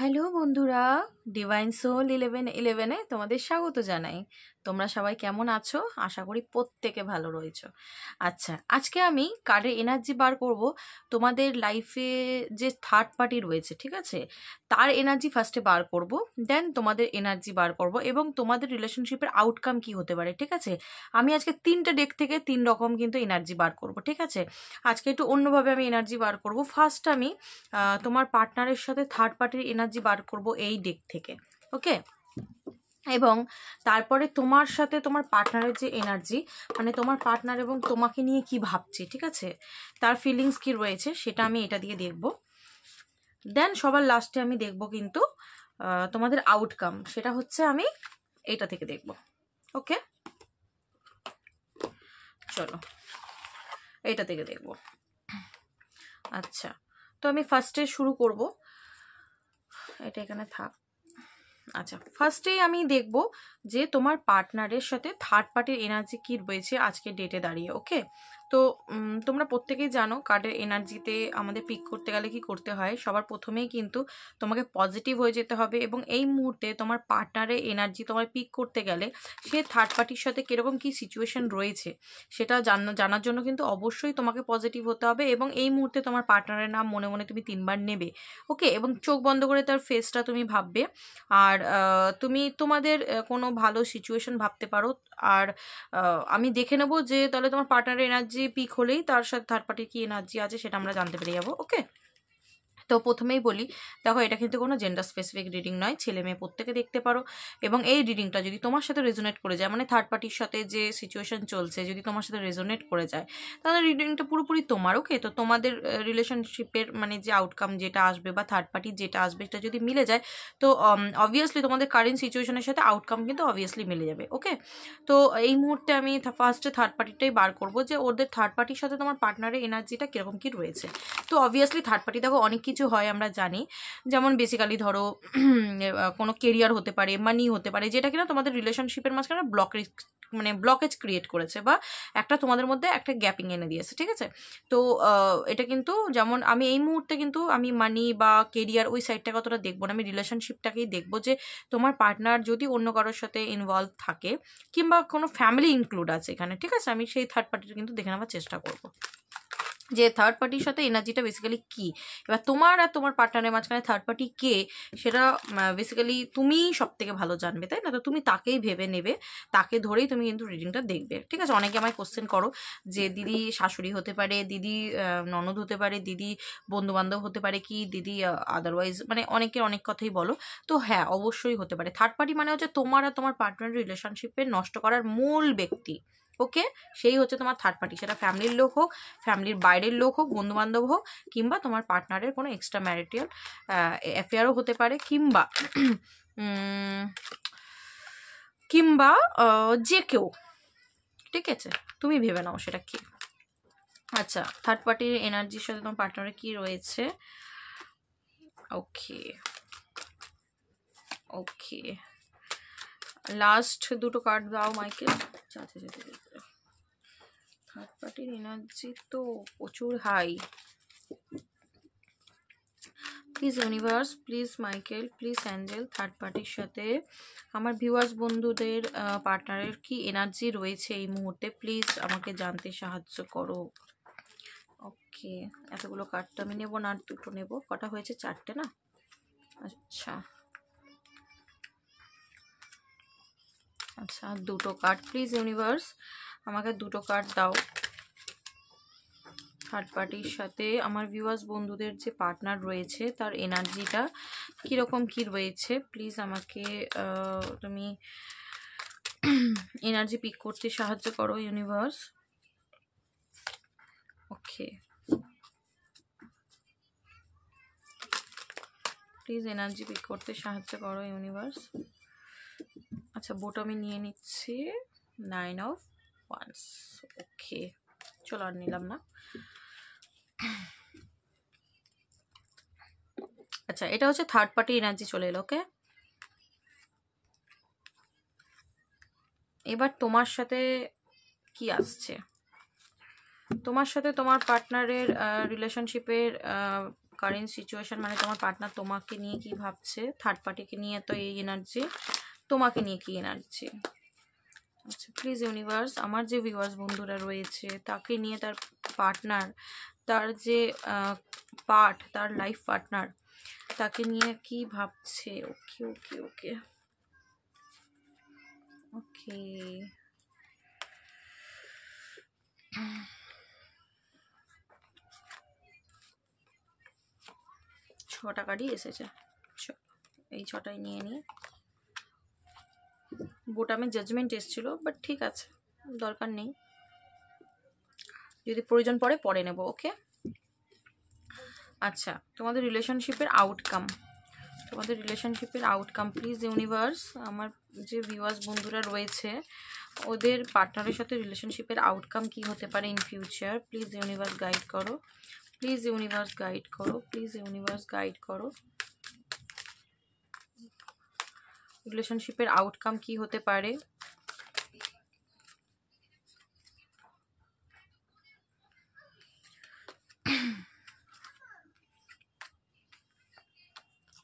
Hello বন্ধুরা, divine soul 1111-এ তোমাদের স্বাগত জানাই। তোমরা সবাই কেমন আছো? আশা করি প্রত্যেকে ভালো রয়েছো। আচ্ছা, আজকে আমি কার্ডের এনার্জি বার করব। তোমাদের লাইফে যে থার্ড পার্টি রয়েছে, ঠিক আছে, তার এনার্জি ফার্স্টে বার করব, দেন তোমাদের এনার্জি বার করব এবং তোমাদের রিলেশনশিপের আউটকাম কি হতে পারে, ঠিক আছে। আমি আজকে 3টে ডেক থেকে 3 রকম কিন্তু এনার্জি বার করব, ঠিক আছে। আজকে একটু অন্যভাবে আমি এনার্জি বার করব। ফার্স্ট আমি তোমার পার্টনারের সাথে থার্ড পার্টির এনার্জি বার করব এই ডেক থেকে, ওকে। এবং তারপরে তোমার সাথে তোমার পার্টনারের যে এনার্জি, মানে তোমার পার্টনার এবং তোমাকে নিয়ে কি ভাবছে, ঠিক আছে, তার ফিলিংস কি রয়েছে, সেটা আমি এটা দিয়ে দেখব। দেন সবার লাস্টে আমি দেখব কিন্তু তোমাদের আউটকাম, সেটা হচ্ছে আমি এটা থেকে দেখব, ওকে। চলো এইটা থেকে দেখব। আচ্ছা, তো আমি ফার্স্টে শুরু করব, এটা এখানে থাক। আচ্ছা, ফার্স্টেই আমি দেখব যে তোমার পার্টনারের সাথে থার্ড পার্টির এনার্জি কি রয়েছে আজকে ডেটে দাঁড়িয়ে, ওকে। তো তোমরা প্রত্যেকেই জানো কার্ডের এনার্জিতে আমাদের পিক করতে গেলে কি করতে হয়। সবার প্রথমেই কিন্তু তোমাকে পজিটিভ হয়ে যেতে হবে এবং এই মুহূর্তে তোমার পার্টনারের এনার্জি তোমার পিক করতে গেলে সে থার্ড পার্টির সাথে কীরকম কী সিচুয়েশন রয়েছে সেটা জানার জন্য কিন্তু অবশ্যই তোমাকে পজিটিভ হতে হবে এবং এই মুহূর্তে তোমার পার্টনারের নাম মনে মনে তুমি 3বার নেবে, ওকে। এবং চোখ বন্ধ করে তার ফেসটা তুমি ভাববে, আর তুমি তোমাদের কোনো ভালো সিচুয়েশন ভাবতে পারো। আর আমি দেখে নেবো যে তাহলে তোমার পার্টনারের এনার্জি পিক হলেই তার সাথে থার্ড পার্টির কি এনার্জি আছে সেটা আমরা জানতে পেরে যাবো, ওকে। তো প্রথমেই বলি, দেখো এটা কিন্তু কোনো জেন্ডার স্পেসিফিক রিডিং নয়, ছেলে মেয়ে প্রত্যেকে দেখতে পারো। এবং এই রিডিংটা যদি তোমার সাথে রেজোনেট করে যায়, মানে থার্ড পার্টির সাথে যে সিচুয়েশন চলছে যদি তোমার সাথে রেজোনেট করে যায়, তাহলে রিডিংটা পুরোপুরি তোমার, ওকে। তো তোমাদের রিলেশনশিপের মানে যে আউটকাম যেটা আসবে বা থার্ড পার্টির যেটা আসবে সেটা যদি মিলে যায়, তো অবভিয়াসলি তোমাদের কারেন্ট সিচুয়েশনের সাথে আউটকাম কিন্তু অবভিয়াসলি মিলে যাবে, ওকে। তো এই মুহূর্তে আমি ফার্স্টে থার্ড পার্টিটাই বার করবো যে ওদের থার্ড পার্টির সাথে তোমার পার্টনারের এনার্জিটা কীরকম কী রয়েছে। তো অবভিয়াসলি থার্ড পার্টি দেখো অনেক কিছু হয় আমরা জানি, যেমন বেসিক্যালি ধরো কোনো কেরিয়ার হতে পারে, মানি হতে পারে, যেটা কিনা তোমাদের রিলেশনশিপের মাঝখানে ব্লকেজ ক্রিয়েট করেছে বা একটা তোমাদের মধ্যে একটা গ্যাপিং এনে দিয়েছে, ঠিক আছে। তো এটা কিন্তু যেমন আমি এই মুহূর্তে কিন্তু আমি মানি বা কেরিয়ার ওই সাইডটাকে অতটা দেখবো না, আমি রিলেশনশিপটাকেই দেখবো যে তোমার পার্টনার যদি অন্য কারোর সাথে ইনভলভ থাকে কিংবা কোনো ফ্যামিলি ইনক্লুড আছে এখানে, ঠিক আছে। আমি সেই থার্ড পার্টিটা কিন্তু দেখে নেওয়ার চেষ্টা করবো যে থার্ড পার্টির সাথে এনার্জিটা বেসিক্যালি কী। এবার তোমার আর তোমার পার্টনারের মাঝখানে থার্ড পার্টি কে সেটা বেসিক্যালি তুমিই সব থেকে ভালো জানবে, তাই না। তো তুমি তাকেই ভেবে নেবে, তাকে ধরেই তুমি কিন্তু রিডিংটা দেখবে, ঠিক আছে। অনেকে আমায় কোশ্চেন করো যে দিদি শাশুড়ি হতে পারে, দিদি ননদ হতে পারে, দিদি বন্ধুবান্ধব হতে পারে, কি দিদি আদারওয়াইজ, মানে অনেকে অনেক কথাই বলো। তো হ্যাঁ, অবশ্যই হতে পারে। থার্ড পার্টি মানে হচ্ছে তোমার আর তোমার পার্টনারের রিলেশনশিপে নষ্ট করার মূল ব্যক্তি, ওকে। সেই হচ্ছে তোমার থার্ড পার্টি, সেটা ফ্যামিলির লোক হোক, ফ্যামিলির বাইরের লোক হোক, বন্ধুবান্ধব হোক, কিংবা তোমার পার্টনারের কোনো এক্সট্রা ম্যারিটাল অ্যাফেয়ারও হতে পারে, কিংবা কিংবা যে কেউ, ঠিক আছে। তুমি ভেবে নাও সেটা কি। আচ্ছা, থার্ড পার্টির এনার্জির সাথে তোমার পার্টনারের কি রয়েছে, ওকে ওকে। লাস্ট দুটো কার্ড দাও মাইকেল। থার্ড পার্টির এনার্জি তো প্রচুর high. Please universe, please Michael, please angel, third পার্টির সাথে আমার ভিউয়ার্স বন্ধুদের পার্টনারের কি এনার্জি রয়েছে এই মুহূর্তে, প্লিজ আমাকে জানতে সাহায্য করো, ওকে। এতগুলো কার্ড তো আমি নেবো না, আর দুটো নেবো। কটা হয়েছে? 4টে না? আচ্ছা আচ্ছা, দুটো কার্ড প্লিজ ইউনিভার্স, আমাকে দুটো কার্ড দাও। থার্ড পার্টির সাথে আমার ভিউয়ার্স বন্ধুদের যে পার্টনার রয়েছে তার এনার্জিটা কীরকম কী রয়েছে, প্লিজ আমাকে তুমি এনার্জি পিক করতে সাহায্য করো universe, okay. Please energy pick করতে সাহায্য করো ইউনিভার্স। আচ্ছা, বোট আমি নিয়ে নিচ্ছি, 9 অফ ওয়ান্স, ওকে। চলো আর নিলাম না। আচ্ছা, এটা হচ্ছে থার্ড পার্টি এনার্জি চলে এলো, ওকে। এবার তোমার সাথে কি আসছে, তোমার সাথে তোমার পার্টনারের রিলেশনশিপের কারেন্ট সিচুয়েশন, মানে তোমার পার্টনার তোমাকে নিয়ে কি ভাবছে, থার্ড পার্টিকে নিয়ে তো এই এনার্জি, তোমাকে নিয়ে কি এনার্জি। আচ্ছা প্লিজ ইউনিভার্স, আমার যে ভিউয়ার্স বন্ধুরা রয়েছে তাকে নিয়ে, তার পার্টনার, তার যে তার লাইফ পার্টনার, তাকে নিয়ে কি ভাবছে। ওকে ওকে ওকে ওকে, ছটা কার্ডই এসেছে, এই ছটাই নিয়ে নিই। বোটামে জাজমেন্ট এসেছিল, বাট ঠিক আছে, দরকার নেই, যদি প্রয়োজন পড়ে পরে নেব। ওকে আচ্ছা, তোমাদের রিলেশনশিপের আউটকাম, তোমাদের রিলেশনশিপের আউটকাম প্লিজ ইউনিভার্স, আমার যে ভিউয়ার্স বন্ধুরা রয়েছে ওদের পার্টনারের সাথে রিলেশনশিপের আউটকাম কি হতে পারে in future. Please universe guide করো, প্লিজ ইউনিভার্স গাইড করো, প্লিজ ইউনিভার্স গাইড করো। রিলেশনশিপের আউটকাম কি হতে পারে।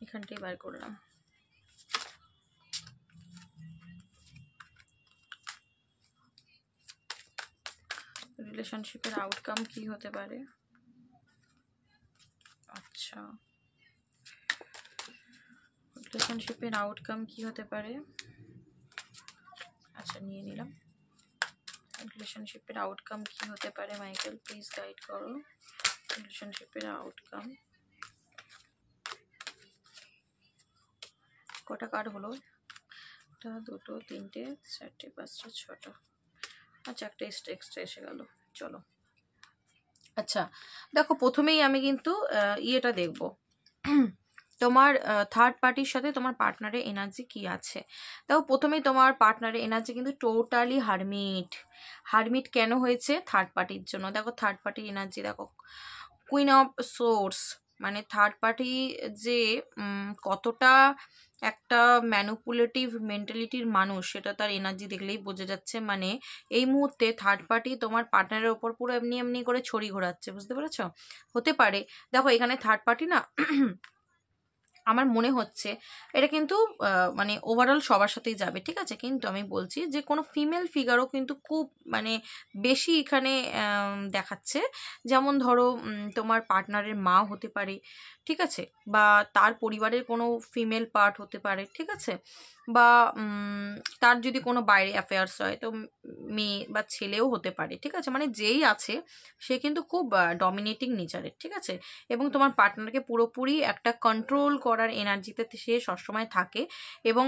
এখানটাই বার করলাম। রিলেশনশিপের আউটকাম কি হতে পারে। আচ্ছা, রিলেশনশিপের আউটকাম কি হতে পারে। আচ্ছা নিয়ে নিলাম। রিলেশনশিপের আউটকাম কি হতে পারে মাইকেল, প্লিজ গাইড করো। রিলেশনশিপের আউটকাম, কটা কার্ড হলো, একটা দুটো তিনটে চারটে পাঁচটা ছটা, আচ্ছা একটা এক্সট্রা এসে গেল। চলো আচ্ছা দেখো, প্রথমেই আমি কিন্তু ইয়েটা দেখব, তোমার থার্ড পার্টির সাথে তোমার পার্টনারের এনার্জি কি আছে। দেখো প্রথমেই তোমার পার্টনারের এনার্জি কিন্তু টোটালি হারমিট। হারমিট কেন হয়েছে, থার্ড পার্টির জন্য। দেখো থার্ড পার্টির এনার্জি দেখো, কুইন অফ সোর্স, মানে থার্ড পার্টি যে কতটা একটা ম্যানুপুলেটিভ মেন্টালিটির মানুষ সেটা তার এনার্জি দেখলেই বোঝা যাচ্ছে। মানে এই মুহূর্তে থার্ড পার্টি তোমার পার্টনারের ওপর পুরো এমনি এমনি করে ছড়ি ঘোরাচ্ছে, বুঝতে পেরেছ। হতে পারে দেখো এখানে থার্ড পার্টি না আমার মনে হচ্ছে এটা কিন্তু মানে ওভারঅল সবার সাথেই যাবে, ঠিক আছে, কিন্তু আমি বলছি যে কোনো ফিমেল ফিগারও কিন্তু খুব মানে বেশি এখানে দেখাচ্ছে। যেমন ধরো তোমার পার্টনারের মা হতে পারে, ঠিক আছে, বা তার পরিবারের কোনো ফিমেল পার্ট হতে পারে, ঠিক আছে, বা তার যদি কোনো বাইরে অ্যাফেয়ার্স হয় তো মেয়ে বা ছেলেও হতে পারে, ঠিক আছে, মানে যেই আছে সে কিন্তু খুব ডমিনেটিং নেচারের, ঠিক আছে, এবং তোমার পার্টনারকে পুরোপুরি একটা কন্ট্রোল করার এনার্জিতে সে সবসময় থাকে। এবং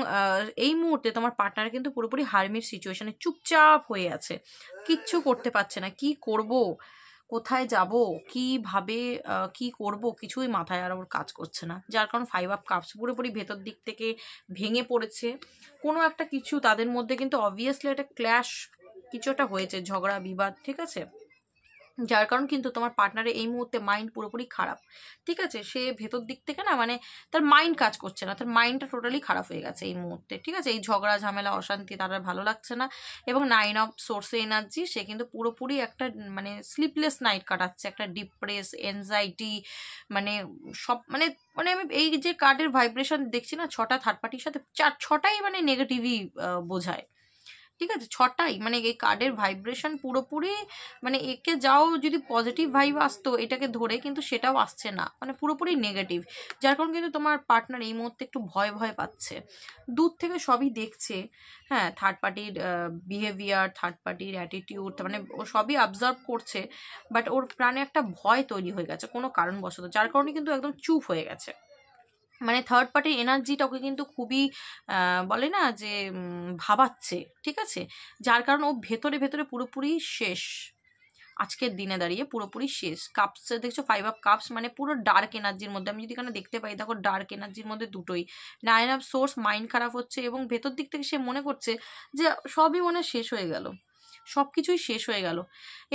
এই মুহূর্তে তোমার পার্টনার কিন্তু পুরোপুরি হার্মিট সিচুয়েশনে চুপচাপ হয়ে আছে, কিচ্ছু করতে পারছে না, কি করব, কোথায় যাব, কিভাবে কি করব, কিছুই মাথায় আর ওর কাজ করছে না। যার কারণ 5 অফ কাপস পুরোপুরি ভেতর দিক থেকে ভেঙে পড়েছে। কোনো একটা কিছু তাদের মধ্যে কিন্তু অবভিয়াসলি একটা ক্ল্যাশ, কিছু একটা হয়েছে, ঝগড়া বিবাদ, ঠিক আছে, যার কারণ কিন্তু তোমার পার্টনারের এই মুহূর্তে মাইন্ড পুরোপুরি খারাপ, ঠিক আছে, সে ভেতর দিক থেকে না মানে তার মাইন্ড কাজ করছে না, তার মাইন্ডটা টোটালি খারাপ হয়ে গেছে এই মুহূর্তে, ঠিক আছে, এই ঝগড়া ঝামেলা অশান্তি তার আর ভালো লাগছে না। এবং 9 অফ সোর্সে এনার্জি, সে কিন্তু পুরোপুরি একটা মানে স্লিপলেস নাইট কাটাচ্ছে, একটা ডিপ্রেস এনজাইটি, মানে সব মানে মানে আমি এই যে কার্ডের ভাইব্রেশন দেখছি না, ছটা থার্ড পার্টির সাথে ছটাই মানে নেগেটিভই বোঝায়, ঠিক আছে, ছটাই মানে এই কার্ডের ভাইব্রেশন পুরোপুরি মানে একে যাও যদি পজিটিভ ভাইব আসতো এটাকে ধরে, কিন্তু সেটাও আসছে না, মানে পুরোপুরি নেগেটিভ। যার কারণে কিন্তু তোমার পার্টনার এই মুহূর্তে একটু ভয় ভয় পাচ্ছে, দূর থেকে সবই দেখছে, হ্যাঁ, থার্ড পার্টির বিহেভিয়ার, থার্ড পার্টির অ্যাটিটিউড, মানে ও সবই অবজার্ভ করছে, বাট ওর প্রাণে একটা ভয় তৈরি হয়ে গেছে কোনো কারণবশত, যার কারণে কিন্তু একদম চুপ হয়ে গেছে। মানে থার্ড পার্টির এনার্জিটা ওকে কিন্তু খুবই বলে না যে ভাবাচ্ছে, ঠিক আছে, যার কারণে ও ভেতরে ভেতরে পুরোপুরি শেষ, আজকের দিনে দাঁড়িয়ে পুরোপুরি শেষ। কাপসে দেখছো 5 অফ কাপস, মানে পুরো ডার্ক এনার্জির মধ্যে, আমি যদি এখানে দেখতে পাই দেখো ডার্ক এনার্জির মধ্যে দুটোই। 9 অফ সোর্স, মাইন্ড খারাপ হচ্ছে এবং ভেতর দিক থেকে সে মনে করছে যে সবই মনে শেষ হয়ে গেল, সব কিছুই শেষ হয়ে গেল।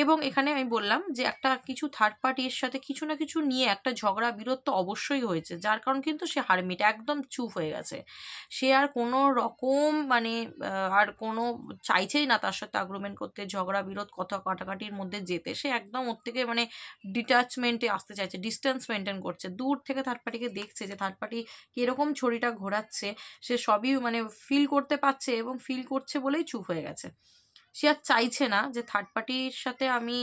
এবং এখানে আমি বললাম যে একটা কিছু থার্ড পার্টির সাথে কিছু না কিছু নিয়ে একটা ঝগড়া বিরোধ তো অবশ্যই হয়েছে, যার কারণ কিন্তু সে হারমিট একদম চুপ হয়ে গেছে। সে আর কোনো রকম মানে আর কোনো চাইছেই না তার সাথে আগ্রুমেন্ট করতে, ঝগড়া বিরোধ কথা কাটাকাটির মধ্যে যেতে। সে একদম ওর থেকে মানে ডিট্যাচমেন্টে আসতে চাইছে, ডিস্টেন্স মেনটেন করছে, দূর থেকে থার্ড পার্টিকে দেখছে যে থার্ড পার্টি কীরকম ছড়িটা ঘোরাচ্ছে, সে সবই মানে ফিল করতে পারছে এবং ফিল করছে বলেই চুপ হয়ে গেছে। সে আর চাইছে না যে থার্ড পার্টির সাথে আমি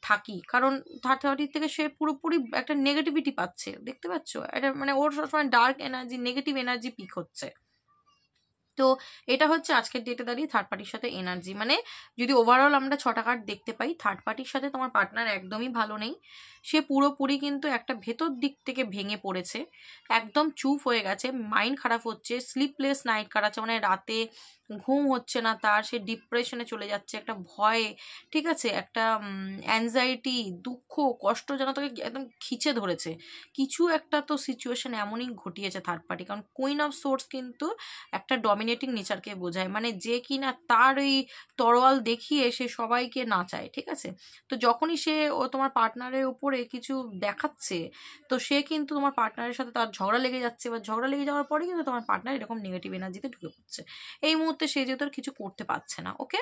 থাকি, কারণ থার্ড পার্টির থেকে সে পুরোপুরি একটা নেগেটিভিটি পাচ্ছে, দেখতে পাচ্ছ? এটা মানে ওর সবসময় dark energy, negative energy pick হচ্ছে। তো এটা হচ্ছে আজকের ডেটে দাঁড়িয়ে থার্ড পার্টির সাথে এনার্জি। মানে যদি ওভারঅল আমরা 6টা কার্ড দেখতে পাই, থার্ড পার্টির সাথে তোমার পার্টনার একদমই ভালো নেই। সে পুরোপুরি কিন্তু একটা ভেতর দিক থেকে ভেঙে পড়েছে, একদম চুপ হয়ে গেছে, মাইন্ড খারাপ হচ্ছে, স্লিপলেস নাইট কাটাচ্ছে, মানে রাতে ঘুম হচ্ছে না তার, সে ডিপ্রেশনে চলে যাচ্ছে, একটা ভয়, ঠিক আছে, একটা অ্যাংজাইটি, দুঃখ, কষ্ট যেন তাকে একদম খিচে ধরেছে। কিছু একটা তো সিচুয়েশন এমনই ঘটিয়েছে থার্ড পার্টি, কারণ কুইন অফ সোর্স কিন্তু একটা ডমিনেটিং নেচারকে বোঝায়, মানে যে কিনা তার ওই তরোয়াল দেখিয়ে সে সবাইকে নাচায়, ঠিক আছে? তো যখনই সে ও তোমার পার্টনারের উপরে কিছু দেখাচ্ছে, তো সে কিন্তু তোমার পার্টনারের সাথে তার ঝগড়া লেগে যাচ্ছে, বা ঝগড়া লেগে যাওয়ার পরে কিন্তু তোমার পার্টনার এরকম নেগেটিভ এনার্জিতে ঢুকে পড়ছে। এই মুহূর্তে সে যেহেতু আর কিছু করতে পারছে না। ওকে,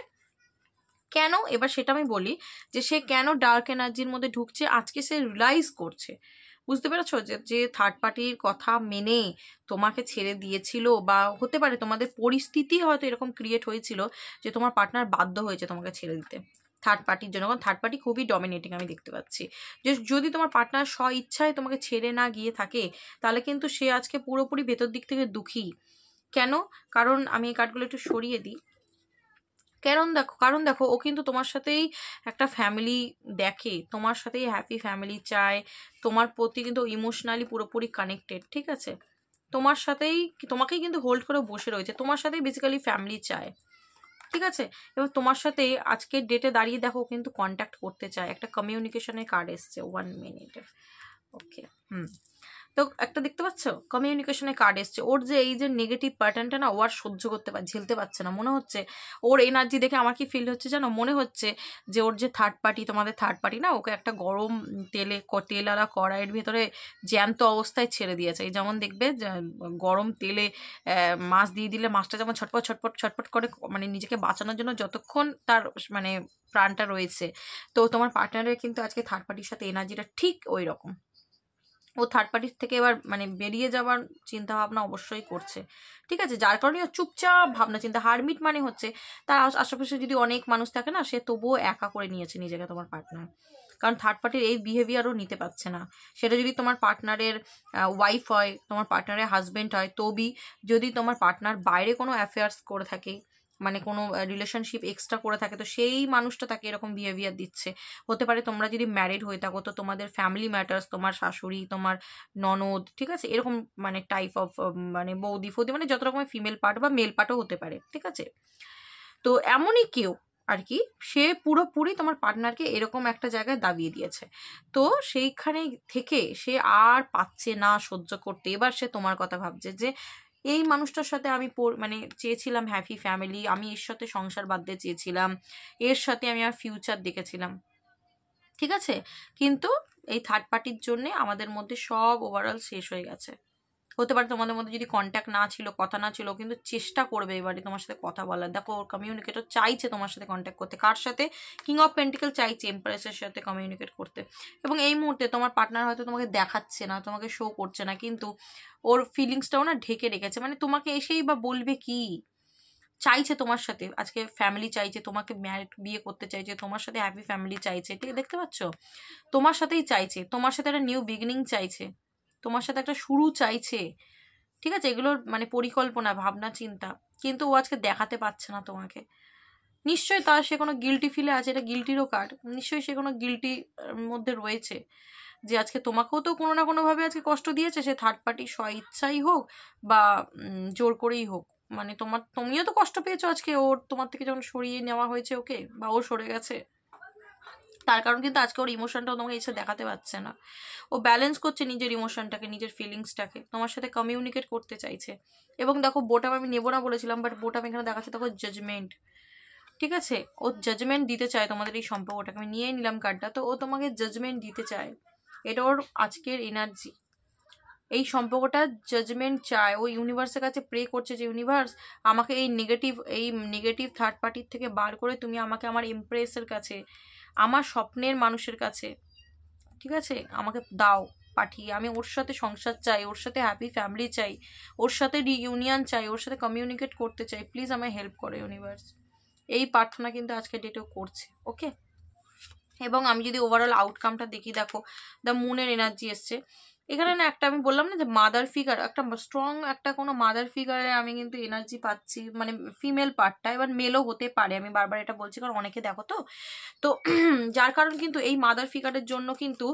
কেন, এবার সেটা আমি বলি যে সে কেন ডার্ক এনার্জির মধ্যে ঢুকছে। আজকে সে রিয়েলাইজ করছে, বুঝতে পেরেছো, যে যে থার্ড পার্টির কথা মেনে তোমাকে ছেড়ে দিয়েছিল, বা হতে পারে তোমাদের পরিস্থিতি হয়তো এরকম ক্রিয়েট হয়েছিল যে তোমার পার্টনার বাধ্য হয়েছে তোমাকে ছেড়ে দিতে থার্ড পার্টির জন্য, কারণ থার্ড পার্টি খুবই ডমিনেটিং আমি দেখতে পাচ্ছি। যে যদি তোমার পার্টনার স্ব ইচ্ছায় তোমাকে ছেড়ে না গিয়ে থাকে, তাহলে কিন্তু সে আজকে পুরোপুরি ভেতর দিক থেকে দুঃখী। কেন? কারণ আমি এই কার্ডগুলো একটু সরিয়ে দিই। কারণ দেখো ও কিন্তু তোমার সাথেই একটা ফ্যামিলি দেখে, তোমার সাথেই হ্যাপি ফ্যামিলি চায়, তোমার প্রতি কিন্তু ইমোশনালি পুরোপুরি কানেক্টেড, ঠিক আছে? তোমার সাথেই, তোমাকেই কিন্তু হোল্ড করে বসে রয়েছে, তোমার সাথেই বেসিক্যালি ফ্যামিলি চায়, ঠিক আছে? এবার তোমার সাথে আজকের ডেটে দাঁড়িয়ে দেখো কিন্তু কন্ট্যাক্ট করতে চায়। একটা কমিউনিকেশনের কার্ড এসছে 1 মিনিটে। ওকে, তো একটা দেখতে পাচ্ছ কমিউনিকেশনের কার্ড এসছে। ওর যে এই যে নেগেটিভ প্যাটার্নটা না, ও আর সহ্য করতে ঝেলতে পারছে না। মনে হচ্ছে ওর এনার্জি দেখে আমার কি ফিল হচ্ছে জানো, মনে হচ্ছে যে ওর যে থার্ড পার্টি, তোমাদের থার্ড পার্টি না, ওকে একটা গরম তেলালা কড়াইয়ের ভেতরে জ্যান্ত অবস্থায় ছেড়ে দিয়েছে। এই যেমন দেখবে গরম তেলে মাছ দিয়ে দিলে মাছটা যেমন ছটপট ছটপট ছটপট করে, মানে নিজেকে বাঁচানোর জন্য যতক্ষণ তার মানে প্রাণটা রয়েছে, তো তোমার পার্টনারের কিন্তু আজকে থার্ড পার্টির সাথে এনার্জিটা ঠিক ওই রকম। ও থার্ড পার্টির থেকে এবার মানে বেরিয়ে যাওয়ার চিন্তা ভাবনা অবশ্যই করছে, ঠিক আছে? যার কারণে ও চুপচাপ ভাবনা চিন্তা, হারমিট মানে হচ্ছে তার আশেপাশে যদি অনেক মানুষ থাকে না, সে তবুও একা করে নিয়েছে নিজেকে তোমার পার্টনার, কারণ থার্ড পার্টির এই বিহেভিয়ারও নিতে পারছে না। সেটা যদি তোমার পার্টনারের ওয়াইফ হয়, তোমার পার্টনারের হাজবেন্ড হয়, তবি যদি তোমার পার্টনার বাইরে কোনো অ্যাফেয়ার্স করে থাকে, মানে কোনো রিলেশনশিপ এক্সট্রা করে থাকে, তো সেই মানুষটা তাকে এরকম বিহেভিয়ার দিচ্ছে। হতে পারে তোমরা যদি ম্যারিড হয়ে থাকো, তো তোমাদের ফ্যামিলি ম্যাটার্স, তোমার শাশুড়ি, তোমার ননদ, ঠিক আছে, এরকম মানে টাইপ অফ মানে বৌদি ফৌদি, মানে যত রকমের ফিমেল পার্ট বা মেল পার্টও হতে পারে, ঠিক আছে? তো এমনই কেউ আর কি, সে পুরোপুরি তোমার পার্টনারকে এরকম একটা জায়গায় দাবিয়ে দিয়েছে। তো সেইখানে থেকে সে আর পাচ্ছে না সহ্য করতে। এবার সে তোমার কথা ভাবছে যে এই মানুষটার সাথে আমি মানে চেয়েছিলাম হ্যাপি ফ্যামিলি, আমি এর সাথে সংসার বাঁধতে চেয়েছিলাম, এর সাথে আমি আমার ফিউচার দেখেছিলাম, ঠিক আছে? কিন্তু এই থার্ড পার্টির জন্যে আমাদের মধ্যে সব ওভারঅল শেষ হয়ে গেছে। হতে পারে তোমাদের মধ্যে যদি কন্ট্যাক্ট না ছিল, কথা না ছিল, কিন্তু চেষ্টা করবে এবারে তোমার সাথে কথা বলার। দেখো ওর কমিউনিকেটর চাইছে তোমার সাথে কন্ট্যাক্ট করতে। কার সাথে? কিং অফ পেন্টিকল চাইছে এমপ্রেসের সাথে কমিউনিকেট করতে। এবং এই মুহূর্তে তোমার পার্টনার হয়তো তোমাকে দেখাচ্ছে না, তোমাকে শো করছে না, কিন্তু ওর ফিলিংসটাও না ঢেকে রেখেছে। মানে তোমাকে এসেই বা বলবে কি, চাইছে তোমার সাথে আজকে ফ্যামিলি চাইছে, তোমাকে ম্যারিড বিয়ে করতে চাইছে, তোমার সাথে হ্যাপি ফ্যামিলি চাইছে, ঠিক দেখতে পাচ্ছ? তোমার সাথেই চাইছে, তোমার সাথে একটা নিউ বিগিনিং চাইছে, তোমার সাথে একটা শুরু চাইছে, ঠিক আছে? এগুলোর মানে পরিকল্পনা, ভাবনা, চিন্তা, কিন্তু ও আজকে দেখাতে পারছে না তোমাকে। নিশ্চয়ই তার সে কোনো গিল্টি ফিলে আছে, এটা গিল্টিরও কার্ড, নিশ্চয়ই সে কোনো গিল্টি মধ্যে রয়েছে, যে আজকে তোমাকেও তো কোনো না কোনোভাবে আজকে কষ্ট দিয়েছে, সে থার্ড পার্টি স্ব ইচ্ছাই হোক বা জোর করেই হোক। মানে তুমিও তো কষ্ট পেয়েছো আজকে ওর, তোমার থেকে যখন সরিয়ে নেওয়া হয়েছে ওকে, বা ও সরে গেছে, তার কারণ কিন্তু আজকে ওর ইমোশনটাও তোমাকে এসে দেখাতে পারছে না। ও ব্যালেন্স করছে নিজের ইমোশনটাকে, নিজের ফিলিংসটাকে, তোমার সাথে কমিউনিকেট করতে চাইছে। এবং দেখো বোটাম আমি নেবো না বলেছিলাম, বাট বোটাম এখানে দেখাচ্ছে, দেখো জাজমেন্ট, ঠিক আছে, ও জাজমেন্ট দিতে চায় তোমাদের এই সম্পর্কটাকে। আমি নিয়ে নিলাম কার্ডটা, তো ও তোমাকে জাজমেন্ট দিতে চায়, এটা ওর আজকের এনার্জি। এই সম্পর্কটা জাজমেন্ট চায়, ও ইউনিভার্সের কাছে প্রে করছে যে ইউনিভার্স আমাকে এই নেগেটিভ থার্ড পার্টির থেকে বার করে তুমি আমাকে আমার ইমপ্রেসের কাছে, আমার স্বপ্নের মানুষের কাছে, ঠিক আছে, আমাকে দাও পাঠিয়ে। আমি ওর সাথে সংসার চাই, ওর সাথে হ্যাপি ফ্যামিলি চাই, ওর সাথে রিইউনিয়ন চাই, ওর সাথে কমিউনিকেট করতে চাই, প্লিজ আমায় হেল্প করো ইউনিভার্স। এই প্রার্থনা কিন্তু আজকে ডেটেও করছে। ওকে, এবং আমি যদি ওভারঅল আউটকামটা দেখি, দেখো দ্য মুনের এনার্জি এসছে এখানে না। একটা আমি বললাম না যে মাদার ফিগার, একটা স্ট্রং একটা কোনো মাদার ফিগারে আমি কিন্তু এনার্জি পাচ্ছি, মানে ফিমেল পার্টটা, এবার মেলও হতে পারে, আমি বারবার এটা বলছি কারণ অনেকে দেখো তো, তো যার কারণ কিন্তু এই মাদার ফিগারের জন্য কিন্তু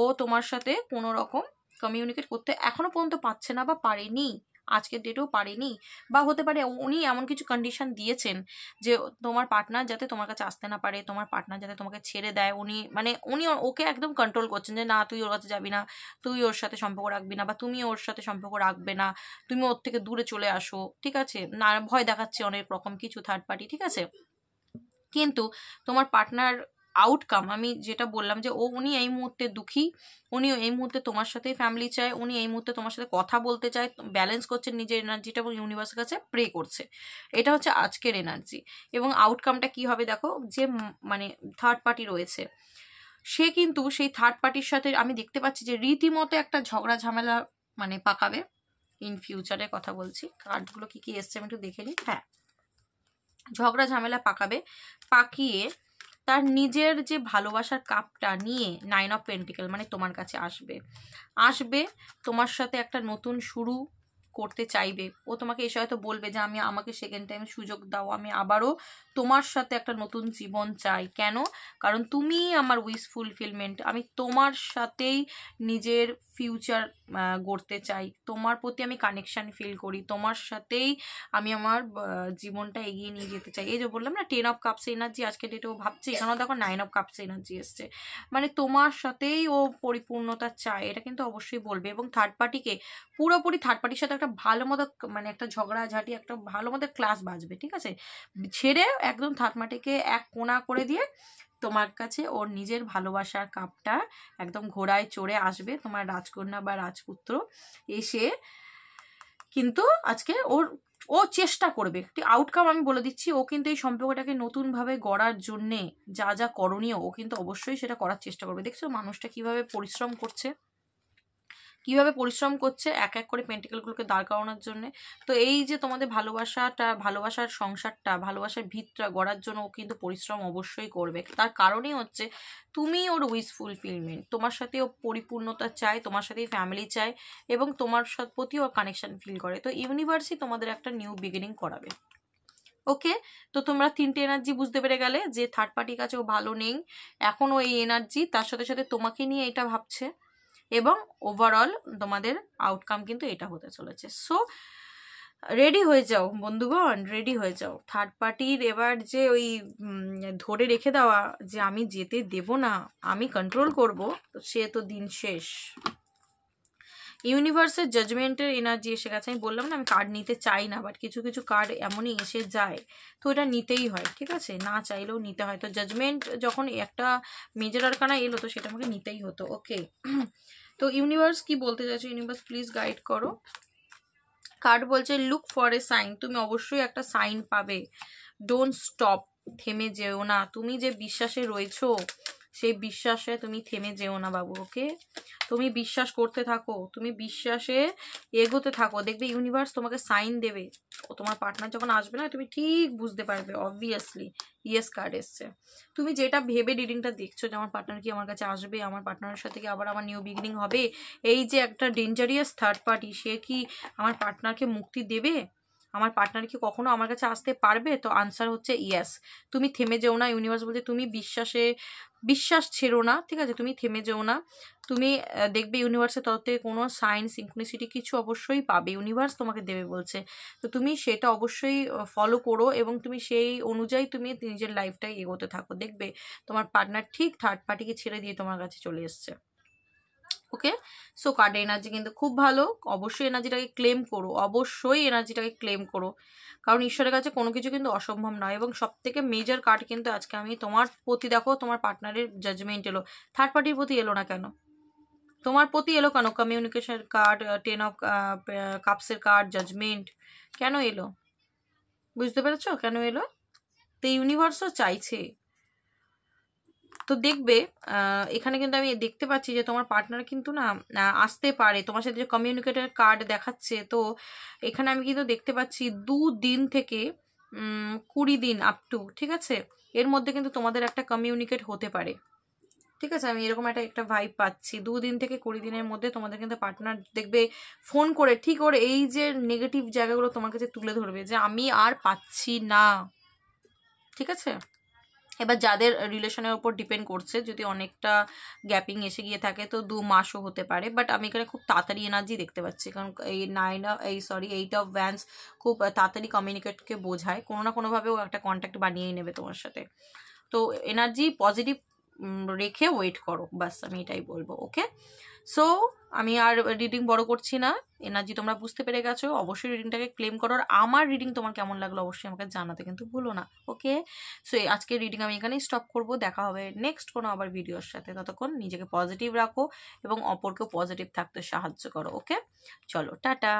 ও তোমার সাথে কোনো রকম কমিউনিকেট করতে এখনো পর্যন্ত পারছে না বা পারেনি, আজকের ডেটেও পারেনি। বা হতে পারে উনি এমন কিছু কন্ডিশন দিয়েছেন যে তোমার পার্টনার যাতে তোমার কাছে আসতে না পারে, তোমার পার্টনার যাতে তোমাকে ছেড়ে দেয়, উনি ওকে একদম কন্ট্রোল করছেন যে না তুই ওর কাছে যাবি না, তুই ওর সাথে সম্পর্ক রাখবি না, বা তুমি ওর সাথে সম্পর্ক রাখবে না, তুমি ওর থেকে দূরে চলে আসো, ঠিক আছে, না ভয় দেখাচ্ছে অনেক রকম কিছু থার্ড পার্টি, ঠিক আছে। কিন্তু তোমার পার্টনার আউটকাম আমি যেটা বললাম যে উনি এই মুহূর্তে দুঃখী, উনি এই মুহূর্তে তোমার সাথেই ফ্যামিলি চায়, উনি এই মুহূর্তে তোমার সাথে কথা বলতে চায়, ব্যালেন্স করছে নিজের এনার্জিটা এবং ইউনিভার্সের কাছে প্রে করছে। এটা হচ্ছে আজকের এনার্জি। এবং আউটকামটা কি হবে দেখো, যে মানে থার্ড পার্টি রয়েছে সে কিন্তু সেই থার্ড পার্টির সাথে আমি দেখতে পাচ্ছি যে রীতিমতো একটা ঝগড়া ঝামেলা মানে পাকাবে ইন ফিউচারের কথা বলছি। কার্ডগুলো কি কি এসছে আমি একটু দেখে নিই। হ্যাঁ, ঝগড়া ঝামেলা পাকিয়ে তার নিজের যে ভালোবাসার কাপটা নিয়ে 9 অফ পেন্টিকেল মানে তোমার কাছে আসবে তোমার সাথে একটা নতুন শুরু করতে চাইবে। ও তোমাকে এসে হয়তো বলবে যে আমাকে সেকেন্ড টাইম সুযোগ দাও, আমি আবারও তোমার সাথে একটা নতুন জীবন চাই। কেন? কারণ তুমি আমার উইশ ফুলফিলমেন্ট, আমি তোমার সাথেই নিজের ফিউচার গড়তে চাই, তোমার প্রতি আমি কানেকশন ফিল করি, তোমার সাথেই আমি আমার জীবনটা এগিয়ে নিয়ে যেতে চাই। এই যে বললাম না 10 অফ কাপস এনার্জি আজকে ডেটেও ভাবছি, এখানেও দেখো 9 অফ কাপস এনার্জি এসছে, মানে তোমার সাথেই ও পরিপূর্ণতা চায়, এটা কিন্তু অবশ্যই বলবে। এবং থার্ড পার্টিকে পুরোপুরি থার্ড পার্টির সাথে একটা ভালো মতো মানে একটা ঝগড়াঝাটি একটা ভালো মতো ক্লাস বাজবে, ঠিক আছে, ছেড়ে একদম থার্ড পার্টিকে এক কোণা করে দিয়ে তোমার কাছে ওর নিজের ভালোবাসার কাপটা একদম ঘোড়ায় চড়ে আসবে তোমার রাজকন্যা বা রাজপুত্র এসে, কিন্তু আজকে ও চেষ্টা করবে। একটি আউটকাম আমি বলে দিচ্ছি, ও কিন্তু এই সম্পর্কটাকে নতুনভাবে গড়ার জন্যে যা যা করণীয় ও কিন্তু অবশ্যই সেটা করার চেষ্টা করবে। দেখছো মানুষটা কিভাবে পরিশ্রম করছে, এক এক করে পেন্টিকেলগুলোকে দাঁড় করানোর জন্য। তো এই যে তোমাদের ভালোবাসার সংসারটা, ভালোবাসার ভিতটা গড়ার জন্য ও কিন্তু পরিশ্রম অবশ্যই করবে। তার কারণই হচ্ছে তুমি ওর উইশ ফুলফিলমেন্ট, তোমার সাথে ও পরিপূর্ণতা চায়, তোমার সাথেই ফ্যামিলি চায় এবং তোমার প্রতি ও কানেকশন ফিল করে। তো ইউনিভার্সই তোমাদের একটা নিউ বিগিনিং করাবে। ওকে, তো তোমরা 3টে এনার্জি বুঝতে পেরে গেলে যে থার্ড পার্টির কাছে ও ভালো নেই, এখনও এই এনার্জি তার সাথে সাথে তোমাকে নিয়ে এটা ভাবছে, এবং ওভারঅল তোমাদের আউটকাম কিন্তু এটা হতে চলেছে। সো রেডি হয়ে যাও বন্ধুগণ, রেডি হয়ে যাও। থার্ড পার্টির এবার যে ওই ধরে রেখে দেওয়া যে আমি যেতে দেব না, আমি কন্ট্রোল করব, তো সে তো দিন শেষ। ইউনিভার্সের জাজমেন্টের এনার্জি এসে গেছে। আমি বললাম না আমি কার্ড নিতে চাই না, বাট কিছু কিছু কার্ড এমনই এসে যায়, তো এটা নিতেই হয়, ঠিক আছে, না চাইলেও নিতে হয়। তো জাজমেন্ট যখন একটা মেজর আরকানা এলো তো সেটা আমাকে নিতেই হতো। ওকে, তো ইউনিভার্স কি বলতে চাইছো? ইউনিভার্স প্লিজ গাইড করো। কার্ড বলছে লুক ফর এ সাইন, তুমি অবশ্যই একটা সাইন পাবে। ডোন্ট স্টপ, থেমে যেও না, তুমি যে বিশ্বাসে রয়েছো সেই বিশ্বাসে তুমি থেমে যেও না বাবু। ওকে, তুমি বিশ্বাস করতে থাকো, তুমি বিশ্বাসে এগোতে থাকো, দেখবে ইউনিভার্স তোমাকে সাইন দেবে। ও তোমার পার্টনার যখন আসবে না তুমি ঠিক বুঝতে পারবে। অবভিয়াসলি ইয়েস কার্ড এসছে। তুমি যেটা ভেবে রিডিংটা দেখছো যে আমার পার্টনার কি আমার কাছে আসবে, আমার পার্টনারের সাথে কি আবার আমার নিউ বিগিনিং হবে, এই যে একটা ডেঞ্জারিয়াস থার্ড পার্টি সে কি আমার পার্টনারকে মুক্তি দেবে, আমার পার্টনার কি কখনো আমার কাছে আসতে পারবে? তো আনসার হচ্ছে ইয়েস। তুমি থেমে যেও না, ইউনিভার্স বলছে তুমি বিশ্বাস ছেড়ো না, ঠিক আছে, তুমি থেমে যেও না। তুমি দেখবে ইউনিভার্সের তরফ থেকে কোনো সাইন সিনক্রোনিসিটি কিছু অবশ্যই পাবে, ইউনিভার্স তোমাকে দেবে বলছে। তো তুমি সেটা অবশ্যই ফলো করো এবং তুমি সেই অনুযায়ী তুমি নিজের লাইফটাই এগোতে থাকো, দেখবে তোমার পার্টনার ঠিক থার্ড পার্টিকে ছেড়ে দিয়ে তোমার কাছে চলে এসছে। ওকে, সো কার্ডের এনার্জি কিন্তু খুব ভালো। অবশ্যই এনার্জিটাকে ক্লেম করো, অবশ্যই এনার্জিটাকে ক্লেম করো, কারণ ঈশ্বরের কাছে কোনো কিছু কিন্তু অসম্ভব নয়। এবং সব থেকে মেজর কার্ড কিন্তু আজকে আমি তোমার প্রতি, দেখো তোমার পার্টনারের জাজমেন্ট এলো, থার্ড পার্টির প্রতি এলো না কেন? তোমার প্রতি এলো কেন? কমিউনিকেশন কার্ড, 10 অফ কাপসের কার্ড, জাজমেন্ট কেন এলো? বুঝতে পেরেছো কেন এলো? তো ইউনিভার্সও চাইছে। তো দেখবে এখানে কিন্তু আমি দেখতে পাচ্ছি যে তোমার পার্টনার কিন্তু না আসতে পারে তোমার সাথে, যে কমিউনিকেটর কার্ড দেখাচ্ছে। তো এখানে আমি কিন্তু দেখতে পাচ্ছি 2 দিন থেকে 20 দিন আপ টু, ঠিক আছে, এর মধ্যে কিন্তু তোমাদের একটা কমিউনিকেট হতে পারে। ঠিক আছে, আমি এরকম একটা ভাইব পাচ্ছি। 2 দিন থেকে 20 দিনের মধ্যে তোমাদের কিন্তু পার্টনার দেখবে ফোন করে, ঠিক ওর এই যে নেগেটিভ জায়গাগুলো তোমার কাছে তুলে ধরবে যে আমি আর পাচ্ছি না। ঠিক আছে, এবার যাদের রিলেশনের উপর ডিপেন্ড করছে, যদি অনেকটা গ্যাপিং এসে গিয়ে থাকে তো 2 মাসও হতে পারে, বাট আমি এখানে খুব তাড়াতাড়ি এনার্জি দেখতে পাচ্ছি, কারণ এই 8 অফ ভ্যান্স খুব তাড়াতাড়ি কমিউনিকেটকে বোঝায়, কোনো না কোনোভাবেও একটা কন্ট্যাক্ট বানিয়েই নেবে তোমার সাথে। তো এনার্জি পজিটিভ রেখে ওয়েট করো, বাস আমি এটাই বলবো। ওকে, সো আমি আর রিডিং বড় করছি না, এনার্জি তোমরা বুঝতে পেরে গেছো। অবশ্যই রিডিংটাকে ক্লেম করো, আর আমার রিডিং তোমার কেমন লাগলো অবশ্যই আমাকে জানাতে কিন্তু ভুলো না। ওকে, সো আজকের রিডিং আমি এখানেই স্টপ করব। দেখা হবে নেক্সট কোনো আবার ভিডিওর সাথে। ততক্ষণ নিজেকে পজিটিভ রাখো এবং অপরকেও পজিটিভ থাকতে সাহায্য করো। ওকে, চলো টাটা।